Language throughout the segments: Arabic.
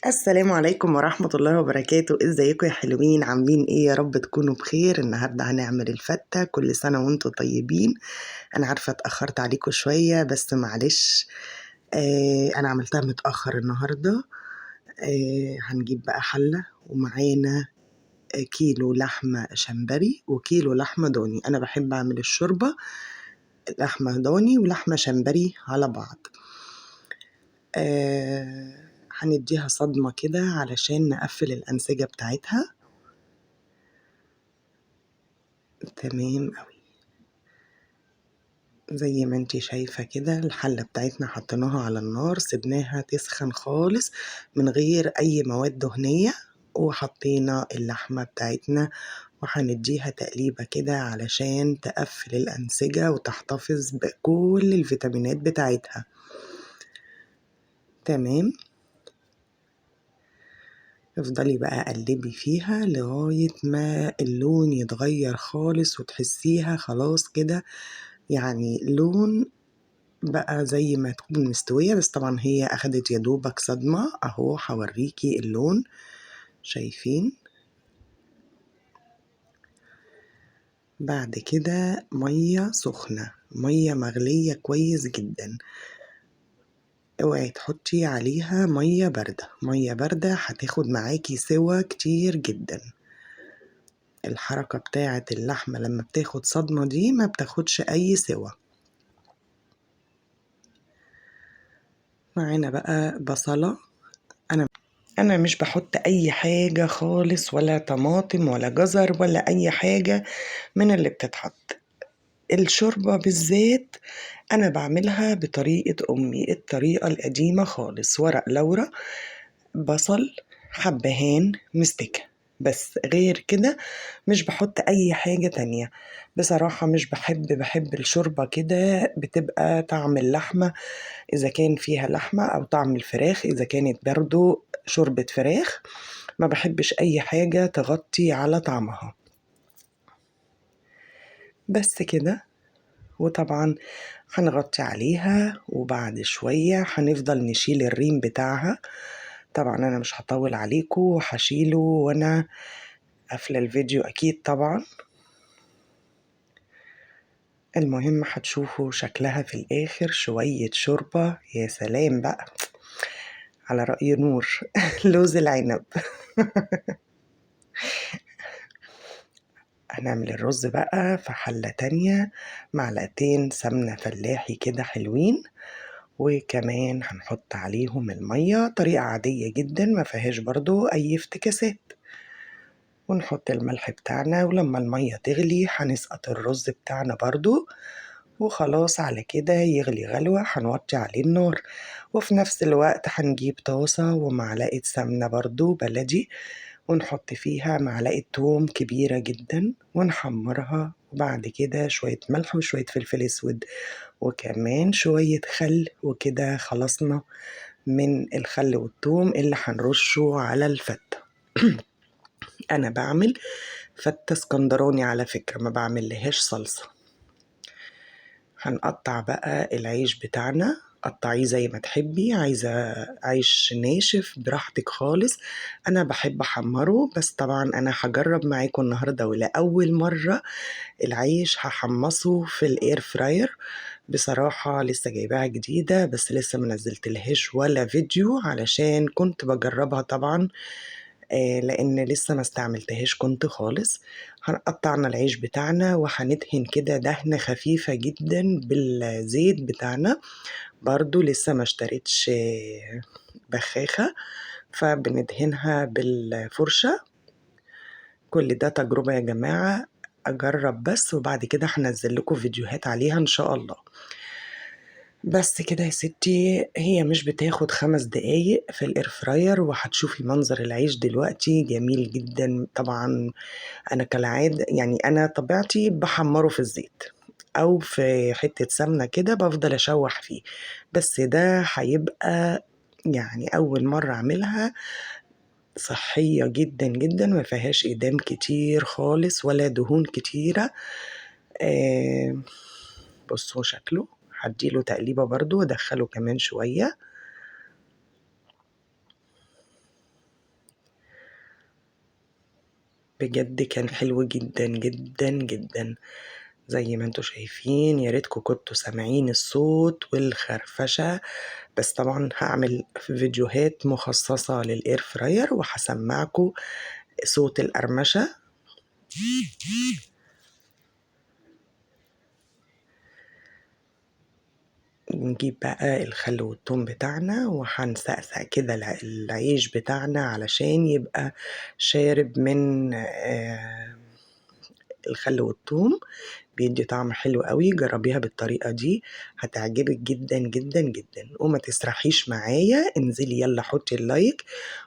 السلام عليكم ورحمة الله وبركاته. ازيكم يا حلوين؟ عاملين ايه؟ يا رب تكونوا بخير. النهاردة هنعمل الفتة. كل سنة وانتم طيبين. انا عارفة اتأخرت عليكم شوية بس معلش. انا عملتها متأخر النهاردة. هنجيب بقى حلة ومعانا كيلو لحمة شمبري وكيلو لحمة ضاني. انا بحب اعمل الشوربة لحمة ضاني ولحمة شمبري على بعض. هنديها صدمة كده علشان نقفل الأنسجة بتاعتها. تمام قوي. زي ما انتي شايفة كده الحلة بتاعتنا حطيناها على النار، سيبناها تسخن خالص من غير أي مواد دهنية، وحطينا اللحمة بتاعتنا وهنديها تقليبة كده علشان تقفل الأنسجة وتحتفظ بكل الفيتامينات بتاعتها. تمام. افضلي بقى قلبي فيها لغاية ما اللون يتغير خالص وتحسيها خلاص كده، يعني لون بقى زي ما تكون مستوية. بس طبعا هي أخدت يدوبك صدمة. أهو هوريكي اللون، شايفين؟ بعد كده مية سخنة، مية مغلية كويس جدا. اوعي تحطي عليها مية باردة، مية باردة هتاخد معاكي سوا كتير جدا. الحركة بتاعة اللحمة لما بتاخد صدمة دي ما بتاخدش أي سوا. معانا بقى بصلة. أنا مش بحط أي حاجة خالص، ولا طماطم ولا جزر ولا أي حاجة من اللي بتتحط. الشوربة بالذات أنا بعملها بطريقة أمي، الطريقة القديمة خالص. ورق لورا، بصل، حبهان، مستكة، بس غير كده مش بحط أي حاجة تانية. بصراحة مش بحب الشوربة كده، بتبقى طعم اللحمة إذا كان فيها لحمة، أو طعم الفراخ إذا كانت برضو شوربة فراخ. ما بحبش أي حاجة تغطي على طعمها. بس كده. وطبعا هنغطي عليها، وبعد شوية هنفضل نشيل الريم بتاعها. طبعا أنا مش هطول عليكم وهشيله وأنا قافلة الفيديو أكيد طبعا. المهم هتشوفوا شكلها في الآخر شوية شوربة. يا سلام بقى، على رأي نور لوز العنب. هنعمل الرز بقى في حلة تانية، معلقتين سمنة فلاحي كده حلوين، وكمان هنحط عليهم المية. طريقة عادية جدا ما فيهاش برضو أي افتكاسات. ونحط الملح بتاعنا، ولما المية تغلي هنسقط الرز بتاعنا برضو. وخلاص على كده يغلي غلوة هنوطي عليه النار. وفي نفس الوقت هنجيب طاسة ومعلقة سمنة برضو بلدي، ونحط فيها معلقة توم كبيرة جدا ونحمرها. وبعد كده شوية ملح وشوية فلفل اسود وكمان شوية خل، وكده خلصنا من الخل والثوم اللي هنرشه على الفتة. أنا بعمل فتة اسكندراني على فكرة، ما بعمل لهاش صلصة. هنقطع بقى العيش بتاعنا، قطعيه زي ما تحبي. عايزة عيش ناشف براحتك خالص. أنا بحب أحمره، بس طبعا أنا هجرب معاكم النهاردة ولأول مرة العيش هحمصه في الاير فراير. بصراحة لسه جايباها جديدة، بس لسه منزلت لهاش ولا فيديو علشان كنت بجربها طبعا. لان لسه ما استعملتهاش كنت خالص. هنقطعنا العيش بتاعنا وهندهن كده دهنة خفيفة جدا بالزيت بتاعنا. برضو لسه ما اشتريتش بخاخة، فبندهنها بالفرشة. كل ده تجربة يا جماعة، أجرب بس وبعد كده هنزل لكم فيديوهات عليها إن شاء الله. بس كده يا ستي، هي مش بتاخد 5 دقايق في الاير فراير وهتشوفي منظر العيش دلوقتي جميل جدا. طبعا أنا كالعادة يعني أنا طبيعتي بحمره في الزيت أو في حتة سمنة كده، بفضل أشوح فيه. بس ده هيبقى يعني أول مرة أعملها. صحية جدا جدا، ما فيهاش إدام كتير خالص ولا دهون كتيرة. آه. بصوا شكله، هديله تقليبة برضو وادخله كمان شوية. بجد كان حلو جدا جدا جدا زي ما انتوا شايفين. يا ريتكم كنتوا سامعين الصوت والخرفشة. بس طبعا هعمل فيديوهات مخصصة للاير فراير وهسمعكم صوت القرمشة. نجيب بقى الخل والثوم بتاعنا وهنسقسق كده العيش بتاعنا علشان يبقى شارب من الخل والثوم. بيدي طعم حلو قوي. جربيها بالطريقة دي هتعجبك جدا جدا جدا. وما تسرحيش معايا، انزلي يلا حطي اللايك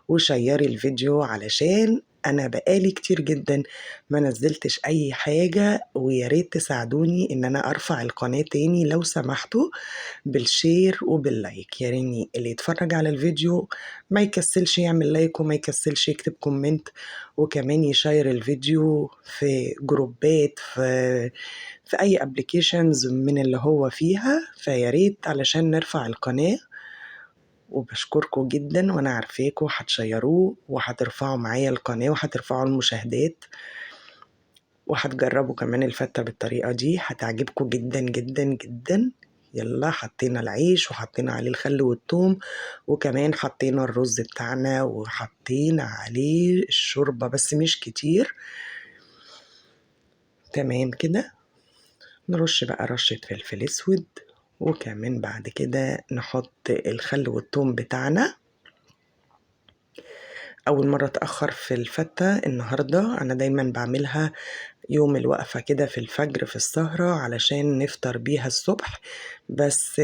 وشيري الفيديو علشان انا بقالي كتير جدا ما نزلتش اي حاجة، ويا ريت تساعدوني ان انا ارفع القناة تاني لو سمحتوا بالشير وباللايك. يا ريني اللي يتفرج على الفيديو ما يكسلش يعمل لايك وما يكسلش يكتب كومنت، وكمان يشير الفيديو في جروبات، في اي ابليكيشنز من اللي هو فيها. فيا ريت علشان نرفع القناة. وبشكركم جدا وانا عارفاكم هتشيروه وهترفعوا معايا القناة وهترفعوا المشاهدات، وهتجربوا كمان الفتة بالطريقة دي هتعجبكم جدا جدا جدا. يلا حطينا العيش وحطينا عليه الخل والثوم، وكمان حطينا الرز بتاعنا وحطينا عليه الشوربة بس مش كتير. تمام كده. نرش بقى رشة فلفل اسود، وكمان بعد كده نحط الخل والثوم بتاعنا. أول مرة أتأخر في الفتة النهاردة، أنا دايما بعملها يوم الوقفة كده في الفجر في السهرة علشان نفطر بيها الصبح، بس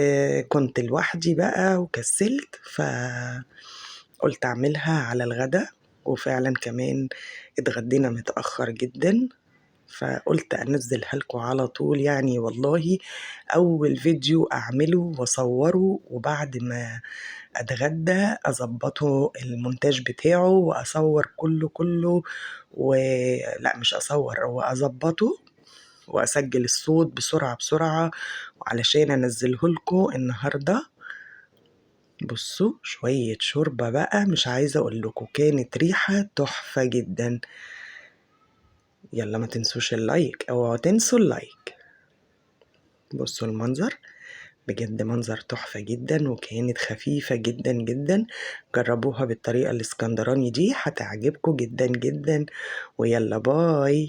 كنت لوحدي بقى وكسلت فقلت أعملها على الغدا. وفعلا كمان اتغدينا متأخر جدا، فقلت أنزلها لكم على طول. يعني والله أول فيديو أعمله وأصوره وبعد ما أتغدى أظبطه المونتاج بتاعه وأصور كله ولا مش أصور، هو أظبطه وأسجل الصوت بسرعة بسرعة علشان أنزله لكم النهاردة. بصوا شوية شوربة بقى مش عايزة أقول لكم، كانت ريحة تحفة جدا. يلا ما تنسوش اللايك، اوعوا تنسوا اللايك. بصوا المنظر، بجد منظر تحفة جدا وكانت خفيفة جدا جدا. جربوها بالطريقة الاسكندراني دي هتعجبكم جدا جدا. ويلا باي.